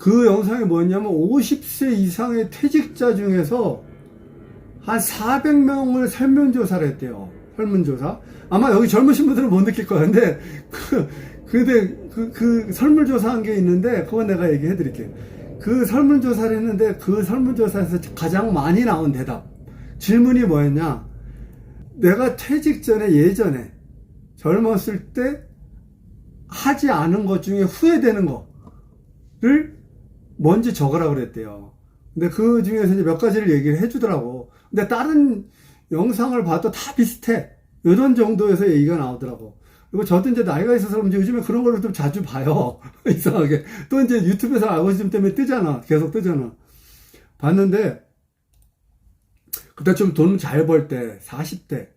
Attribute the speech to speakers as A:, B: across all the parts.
A: 그 영상이 뭐였냐면 50세 이상의 퇴직자 중에서 한 400명을 설문조사를 했대요. 설문조사. 아마 여기 젊으신 분들은 못 느낄 거야. 근데 그 설문조사 한 게 있는데, 그건 내가 얘기해 드릴게요. 그 설문조사를 했는데, 그 설문조사에서 가장 많이 나온 대답. 질문이 뭐였냐? 내가 퇴직 전에, 예전에, 젊었을 때 하지 않은 것 중에 후회되는 거를 먼저 적으라고 그랬대요. 근데 그 중에서 이제 몇 가지를 얘기를 해주더라고. 근데 다른 영상을 봐도 다 비슷해. 이런 정도에서 얘기가 나오더라고. 그리고 저도 이제 나이가 있어서 그런지 요즘에 그런 거를 좀 자주 봐요. 이상하게. 또 이제 유튜브에서 알고리즘 때문에 뜨잖아. 계속 뜨잖아. 봤는데, 그때 좀 돈 잘 벌 때, 40대,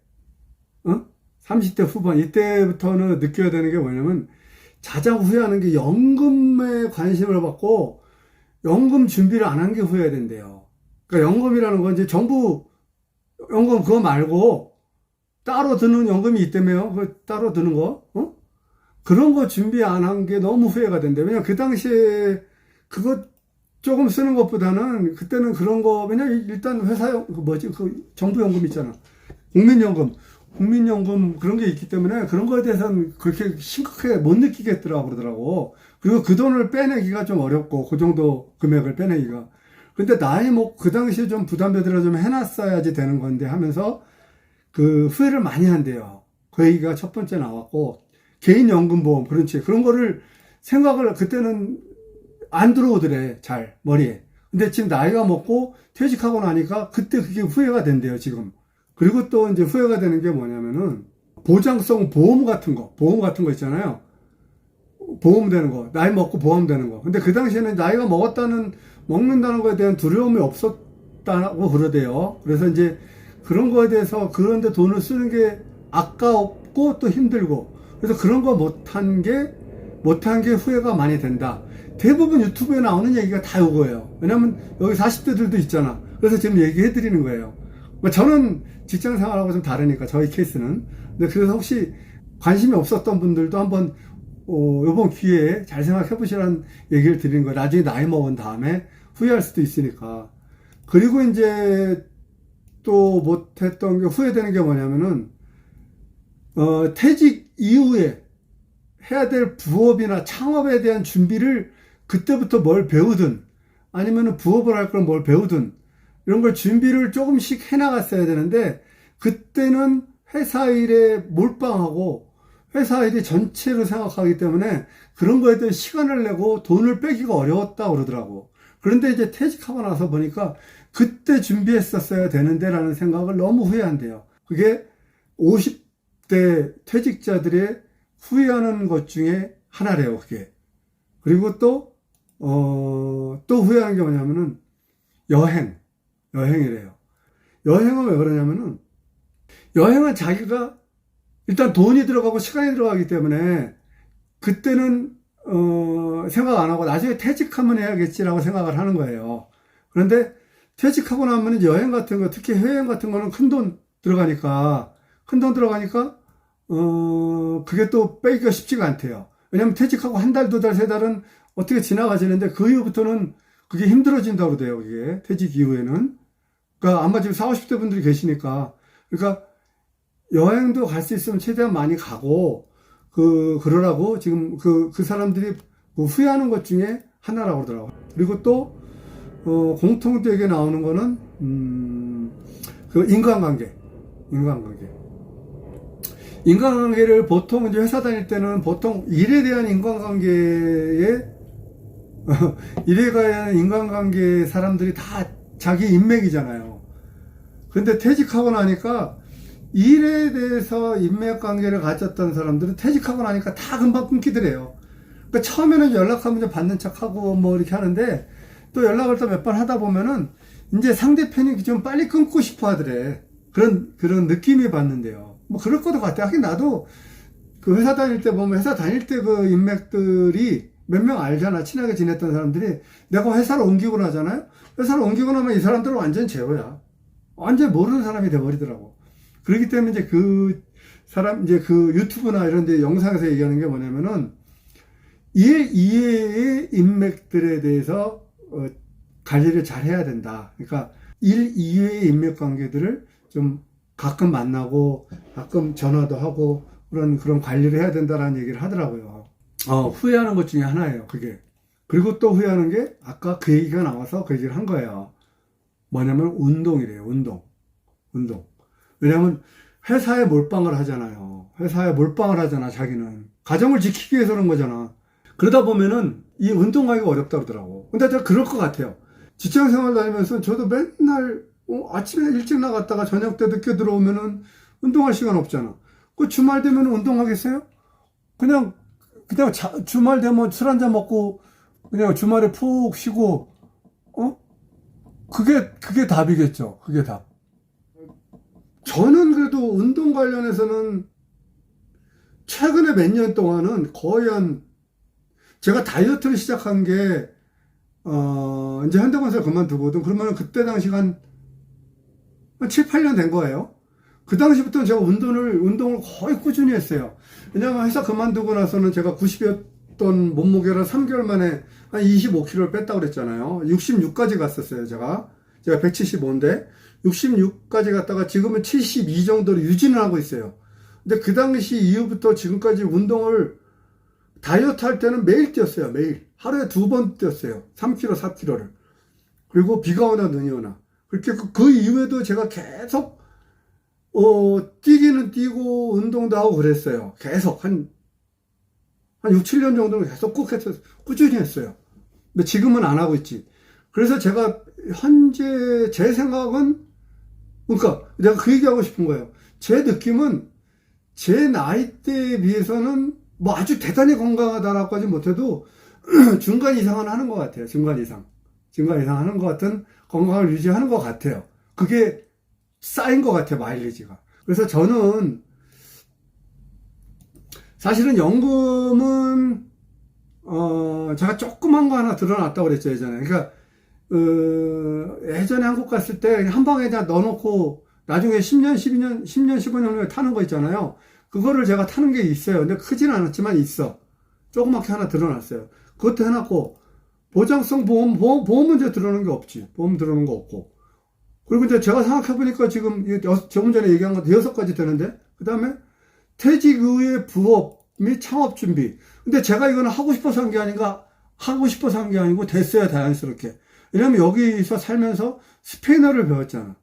A: 30대 후반, 이때부터는 느껴야 되는 게 뭐냐면, 가장 후회하는 게 연금에 관심을 받고, 연금 준비를 안 한 게 후회된대요. 그러니까 연금이라는 건 이제 정부 연금 그거 말고 따로 드는 연금이 있다며요. 그 따로 드는 거, 그런 거 준비 안 한 게 너무 후회가 된대. 왜냐면 그 당시에 그거 조금 쓰는 것보다는 그때는 그런 거, 왜냐면 일단 회사 그 정부 연금 있잖아. 국민연금 그런 게 있기 때문에 그런 거에 대해서는 그렇게 심각하게 못 느끼겠더라고 그러더라고. 그리고 그 돈을 빼내기가 좀 어렵고, 그 정도 금액을 빼내기가. 근데 나이 그 당시에 좀 부담되더라 좀 해놨어야지 되는 건데 하면서 그 후회를 많이 한대요. 그 얘기가 첫 번째 나왔고, 개인연금보험, 그렇지. 그런 거를 생각을 그때는 안 들어오더래, 잘, 머리에. 근데 지금 나이가 먹고 퇴직하고 나니까 그때 그게 후회가 된대요, 지금. 그리고 또 이제 후회가 되는 게 뭐냐면은 보장성 보험 같은 거 있잖아요. 보험 되는 거, 나이 먹고 보험 되는 거. 근데 그 당시에는 나이가 먹는다는 거에 대한 두려움이 없었다고 그러대요. 그래서 이제 그런 거에 대해서 그런데 돈을 쓰는 게 아까웠고 또 힘들고. 그래서 그런 거 못한 게 후회가 많이 된다. 대부분 유튜브에 나오는 얘기가 다 이거예요. 왜냐면 여기 40대들도 있잖아. 그래서 지금 얘기해 드리는 거예요. 저는 직장 생활하고 좀 다르니까, 저희 케이스는. 근데 그래서 혹시 관심이 없었던 분들도 한번, 요번 기회에 잘 생각해 보시라는 얘기를 드리는 거예요. 나중에 나이 먹은 다음에 후회할 수도 있으니까. 그리고 이제 또 못했던 게, 후회되는 게 뭐냐면은, 퇴직 이후에 해야 될 부업이나 창업에 대한 준비를 그때부터 뭘 배우든, 아니면은 부업을 할 걸 뭘 배우든, 이런 걸 준비를 조금씩 해나갔어야 되는데, 그때는 회사 일에 몰빵하고 회사 일이 전체로 생각하기 때문에 그런 거에 대한 시간을 내고 돈을 빼기가 어려웠다 그러더라고. 그런데 이제 퇴직하고 나서 보니까 그때 준비했었어야 되는데 라는 생각을 너무 후회한대요. 그게 50대 퇴직자들의 후회하는 것 중에 하나래요, 그게. 그리고 또 후회하는 게 뭐냐면은 여행이래요. 여행은 왜 그러냐면은, 여행은 자기가 일단 돈이 들어가고 시간이 들어가기 때문에 그때는 생각 안 하고 나중에 퇴직하면 해야겠지라고 생각을 하는 거예요. 그런데 퇴직하고 나면 여행 같은 거, 특히 해외여행 같은 거는 큰 돈 들어가니까 그게 또 빼기가 쉽지가 않대요. 왜냐면 퇴직하고 한 달, 두 달, 세 달은 어떻게 지나가지는데 그 이후부터는 그게 힘들어진다고 그래요, 이게. 퇴직 이후에는. 그러니까 아마 지금 40, 50대 분들이 계시니까. 그러니까 여행도 갈 수 있으면 최대한 많이 가고, 그러라고 지금 그 사람들이 후회하는 것 중에 하나라고 그러더라고요. 그리고 또, 공통되게 나오는 거는, 그 인간관계를 보통 이제 회사 다닐 때는 보통 일에 대한 인간관계 사람들이 다 자기 인맥이잖아요. 근데 퇴직하고 나니까 일에 대해서 인맥관계를 가졌던 사람들은 퇴직하고 나니까 다 금방 끊기더래요. 그러니까 처음에는 연락하면 이제 받는 척하고 뭐 이렇게 하는데, 또 연락을 또 몇 번 하다 보면은 이제 상대편이 좀 빨리 끊고 싶어 하더래. 그런 느낌이 받는데요. 뭐 그럴 것도 같아요. 하긴 나도 그 회사 다닐 때 보면, 회사 다닐 때 그 인맥들이 몇 명 알잖아. 친하게 지냈던 사람들이. 내가 회사를 옮기고 나잖아요. 회사를 옮기고 나면 이 사람들은 완전 제로야. 완전 모르는 사람이 돼버리더라고. 그렇기 때문에 이제 그 유튜브나 이런 데 영상에서 얘기하는 게 뭐냐면은, 일 이외의 인맥들에 대해서 관리를 잘 해야 된다. 그러니까 일 이외의 인맥 관계들을 좀 가끔 만나고 가끔 전화도 하고 그런 관리를 해야 된다라는 얘기를 하더라고요. 후회하는 것 중에 하나예요, 그게. 그리고 또 후회하는 게 아까 그 얘기가 나와서 그 얘기를 한 거예요. 뭐냐면 운동이래요, 운동. 왜냐면 회사에 몰빵을 하잖아요. 회사에 몰빵을 하잖아, 자기는. 가정을 지키기 위해서 그런 거잖아. 그러다 보면은 이 운동하기가 어렵다 그러더라고. 근데 제가 그럴 것 같아요. 직장 생활 다니면서 저도 맨날 아침에 일찍 나갔다가 저녁 때 늦게 들어오면은 운동할 시간 없잖아. 그 주말 되면 운동하겠어요? 그냥 주말 되면 술 한잔 먹고 그냥 주말에 푹 쉬고 그게 답이겠죠. 그게 답. 저는 그래도 운동 관련해서는 최근에 몇 년 동안은 거의 제가 다이어트를 시작한 게 이제 현대건설 그만두거든. 그러면 그때 당시 한 7, 8년 된 거예요. 그 당시부터 제가 운동을 거의 꾸준히 했어요. 왜냐면 회사 그만두고 나서는 제가 90이었던 몸무게를 3개월 만에 한 25kg를 뺐다고 그랬잖아요. 66까지 갔었어요, 제가 175인데 66까지 갔다가 지금은 72 정도로 유지는 하고 있어요. 근데 그 당시 이후부터 지금까지 운동을 다이어트 할 때는 매일 뛰었어요. 매일. 하루에 2번 뛰었어요. 3kg, 4kg를. 그리고 비가 오나 눈이 오나. 그렇게 그 이후에도 제가 계속 뛰기는 뛰고 운동도 하고 그랬어요. 계속 한 6, 7년 정도는 계속 꼭 했어요. 꾸준히 했어요. 근데 지금은 안 하고 있지. 그래서 제가 현재 제 생각은 그러니까 내가 그 얘기하고 싶은 거예요. 제 느낌은 제 나이대에 비해서는 뭐 아주 대단히 건강하다라고 하지 못해도 중간 이상은 하는 것 같아요. 중간 이상 하는 것 같은 건강을 유지하는 것 같아요. 그게 쌓인 것 같아요. 마일리지가. 그래서 저는 사실은 연금은 제가 조그만 거 하나 들어놨다고 그랬죠, 예전에. 그러니까 예전에 한국 갔을 때 한 방에 다 넣어놓고 나중에 10년, 12년, 10년, 15년 후에 타는 거 있잖아요. 그거를 제가 타는 게 있어요. 근데 크진 않았지만 있어. 조그맣게 하나 들어놨어요. 그것도 해놨고, 보장성 보험 문제 들어오는 게 없지. 보험 들어오는 거 없고. 그리고 이제 제가 생각해보니까 지금 조금 전에 얘기한 것도 6가지 되는데, 그 다음에 퇴직 이후의 부업 및 창업 준비. 근데 제가 이거는 하고 싶어서 한 게 아닌가, 하고 싶어서 한 게 아니고 됐어요, 자연스럽게. 왜냐면 여기서 살면서 스페인어를 배웠잖아.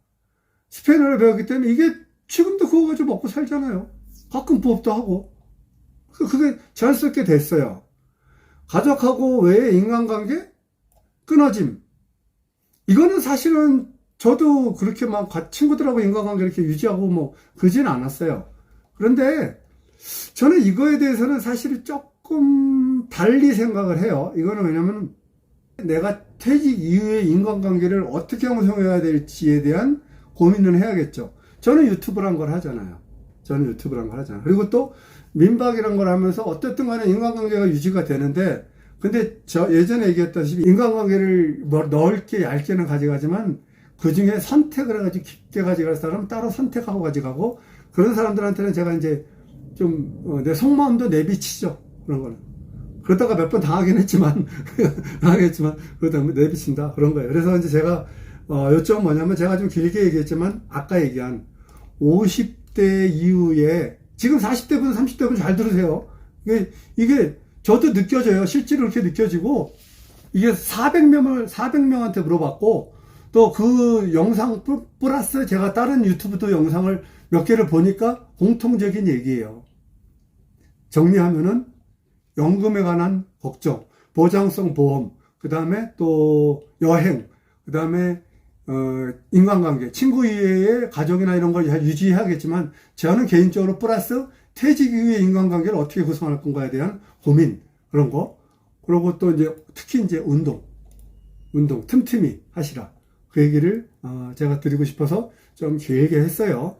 A: 스페인어를 배웠기 때문에 이게 지금도 그거 가지고 먹고 살잖아요. 가끔 부업도 하고. 그게 자연스럽게 됐어요. 가족하고 외의 인간관계? 끊어짐. 이거는 사실은 저도 그렇게 막 친구들하고 인간관계 이렇게 유지하고 뭐 그러진 않았어요. 그런데 저는 이거에 대해서는 사실 조금 달리 생각을 해요. 이거는 왜냐면 내가 퇴직 이후의 인간관계를 어떻게 형성해야 될지에 대한 고민을 해야겠죠. 저는 유튜브란 걸 하잖아요. 그리고 또 민박이란 걸 하면서 어쨌든 간에 인간관계가 유지가 되는데, 근데 저 예전에 얘기했다시피 인간관계를 뭐 넓게 얇게는 가져가지만 그 중에 선택을 해가지고 깊게 가져갈 사람은 따로 선택하고 가져가고, 그런 사람들한테는 제가 이제 좀 내 속마음도 내비치죠. 그런 거는. 그러다가 몇 번 당하긴 했지만 그러다 내비친다. 그런 거예요. 그래서 이제 제가 요점은 뭐냐면 제가 좀 길게 얘기했지만 아까 얘기한 50대 이후에 지금 40대분 30대분 잘 들으세요. 이게 저도 느껴져요. 실제로 그렇게 느껴지고, 이게 400명한테 물어봤고, 또 그 영상 플러스 제가 다른 유튜브도 영상을 몇 개를 보니까 공통적인 얘기예요. 정리하면은 연금에 관한 걱정, 보장성 보험, 그 다음에 또 여행, 그 다음에 인간관계, 친구 이외의 가족이나 이런 걸 유지해야겠지만, 저는 개인적으로 플러스 퇴직 이후의 인간관계를 어떻게 구성할 건가에 대한 고민, 그런 거. 그리고 또 이제 특히 이제 운동 틈틈이 하시라. 그 얘기를 제가 드리고 싶어서 좀 길게 했어요.